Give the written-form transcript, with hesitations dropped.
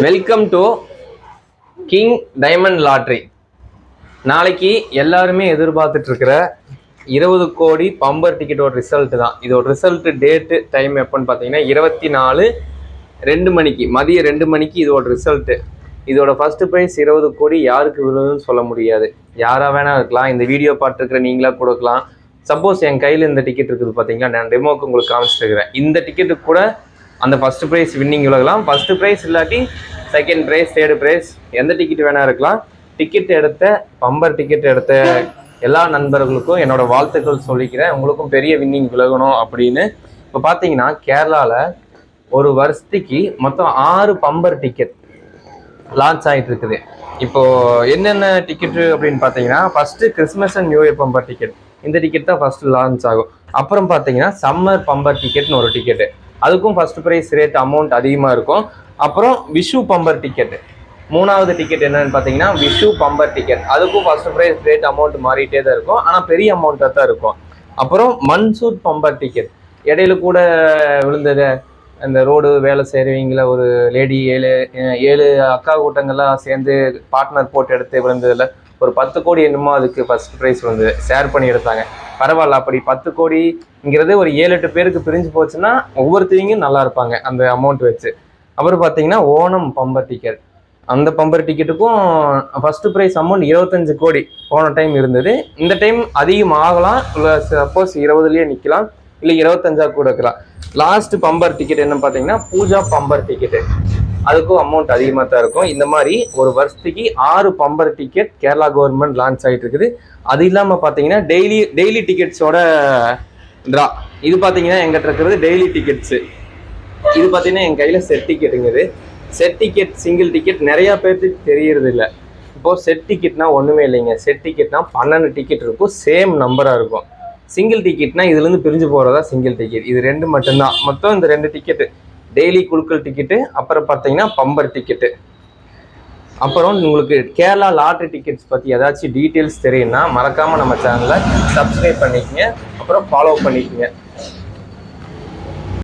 Welcome to king diamond lottery. நாளைக்கு எல்லாருமே எதிர்பார்த்துட்டு இருக்கிற 20 கோடி பம்பர் டிக்கெட்டோட ரிசல்ட் தான். இதோட ரிசல்ட் டேட்டு டைம் எப்போன்னு பார்த்தீங்கன்னா 24 மணிக்கு மதியம் 2 மணிக்கு இதோட ரிசல்ட்டு. இதோட ஃபர்ஸ்ட் ப்ரைஸ் 20 கோடி யாருக்கு விழுதுன்னு சொல்ல முடியாது. யாராக வேணா இருக்கலாம். இந்த வீடியோ பார்த்துருக்கிற நீங்களா கொடுக்கலாம். சப்போஸ் என் கையில் இந்த டிக்கெட் இருக்குது பார்த்தீங்களா, நான் டெமோக்கு உங்களுக்கு காமிச்சிருக்கிறேன். இந்த டிக்கெட்டுக்கு கூட அந்த ஃபர்ஸ்ட் ப்ரைஸ் வின்னிங் விலகலாம். ஃபர்ஸ்ட் ப்ரைஸ் இல்லாட்டி செகண்ட் ப்ரைஸ், தேர்டு ப்ரைஸ், எந்த டிக்கெட் வேணா இருக்கலாம். டிக்கெட் எடுத்த பம்பர் டிக்கெட் எடுத்த எல்லா நண்பர்களுக்கும் என்னோட வாழ்த்துக்கள் சொல்லிக்கிறேன். உங்களுக்கும் பெரிய வின்னிங் விலகணும் அப்படின்னு. இப்போ பார்த்தீங்கன்னா கேரளாவில் ஒரு வருஷத்துக்கு மொத்தம் 6 பம்பர் டிக்கெட் லான்ச் ஆகிட்டு இருக்குது. இப்போது என்னென்ன டிக்கெட்டு அப்படின்னு பார்த்தீங்கன்னா, first Christmas and new year bumper ticket, இந்த டிக்கெட் தான் ஃபஸ்ட்டு லான்ச் ஆகும். அப்புறம் பார்த்தீங்கன்னா சம்மர் பம்பர் டிக்கெட்னு ஒரு டிக்கெட்டு, அதுக்கும் ஃபர்ஸ்ட் ப்ரைஸ் ரேட் அமௌண்ட் அதிகமாக இருக்கும். அப்புறம் விஷு பம்பர் டிக்கெட், மூணாவது டிக்கெட் என்னன்னு பார்த்தீங்கன்னா விஷு பம்பர் டிக்கெட், அதுக்கும் ஃபர்ஸ்ட் ப்ரைஸ் ரேட் அமௌண்ட் மாறிட்டே தான் இருக்கும், ஆனால் பெரிய அமௌண்ட்டாக தான் இருக்கும். அப்புறம் மன்சூர் பம்பர் டிக்கெட், இடையில கூட விழுந்தது அந்த ரோடு வேலை செய்கிறவங்கள ஒரு லேடி 7 அக்கா கூட்டங்கள்லாம் சேர்ந்து பார்ட்னர் போட்டு எடுத்து விழுந்ததில் ஒரு 10 கோடி என்னமோ அதுக்கு ஃபர்ஸ்ட் ப்ரைஸ் வந்து ஷேர் பண்ணி எடுத்தாங்க. பரவாயில்ல, அப்படி 10 கோடிங்கிறது ஒரு 7-8 பேருக்கு பிரிஞ்சு போச்சுன்னா ஒவ்வொருத்தவங்க நல்லா இருப்பாங்க அந்த அமௌண்ட் வச்சு. அப்புறம் பார்த்தீங்கன்னா ஓணம் பம்பர் டிக்கெட், அந்த பம்பர் டிக்கெட்டுக்கும் ஃபர்ஸ்ட் ப்ரைஸ் அமௌண்ட் 25 கோடி போன டைம் இருந்தது. இந்த டைம் அதிகமாகலாம், இல்லை சப்போஸ் 20லயே நிற்கலாம், இல்லை 25 கூட இருக்கலாம். லாஸ்ட் பம்பர் டிக்கெட் என்னன்னு பார்த்தீங்கன்னா பூஜா பம்பர் டிக்கெட்டு, அதுக்கும் அமௌண்ட் அதிகமாக தான் இருக்கும். இந்த மாதிரி ஒரு வருஷத்துக்கு 6 bumper ticket Kerala government launch ஆகிட்டு இருக்குது. அது இல்லாமல் பார்த்தீங்கன்னா டெய்லி டிக்கெட்ஸோட ட்ரா, இது பார்த்தீங்கன்னா எங்கிட்ட இருக்கிறது டெய்லி டிக்கெட்ஸு. இது பார்த்தீங்கன்னா என் கையில் செட் டிக்கெட்டுங்குது. செட் டிக்கெட், சிங்கிள் டிக்கெட் நிறையா பேர்த்துக்கு தெரியறது இல்லை. இப்போது செட் டிக்கெட்னா ஒன்றுமே இல்லைங்க. செட் டிக்கெட்னா 12 டிக்கெட் இருக்கும், சேம் நம்பராக இருக்கும். சிங்கிள் டிக்கெட்னா இதுலேருந்து பிரிஞ்சு போகிறதா சிங்கிள் டிக்கெட், இது 2 மட்டும்தான். மொத்தம் இந்த 2 டிக்கெட்டு, டெய்லி குழுக்கள் டிக்கெட்டு, அப்புறம் பார்த்தீங்கன்னா பம்பர் டிக்கெட்டு. அப்புறம் உங்களுக்கு கேரளா லாட்ரி டிக்கெட்ஸ் பற்றி ஏதாச்சும் டீட்டெயில்ஸ் தெரியும்னா மறக்காமல் நம்ம சேனலை சப்ஸ்கிரைப் பண்ணிக்கங்க, அப்புறம் ஃபாலோ பண்ணிக்கங்க.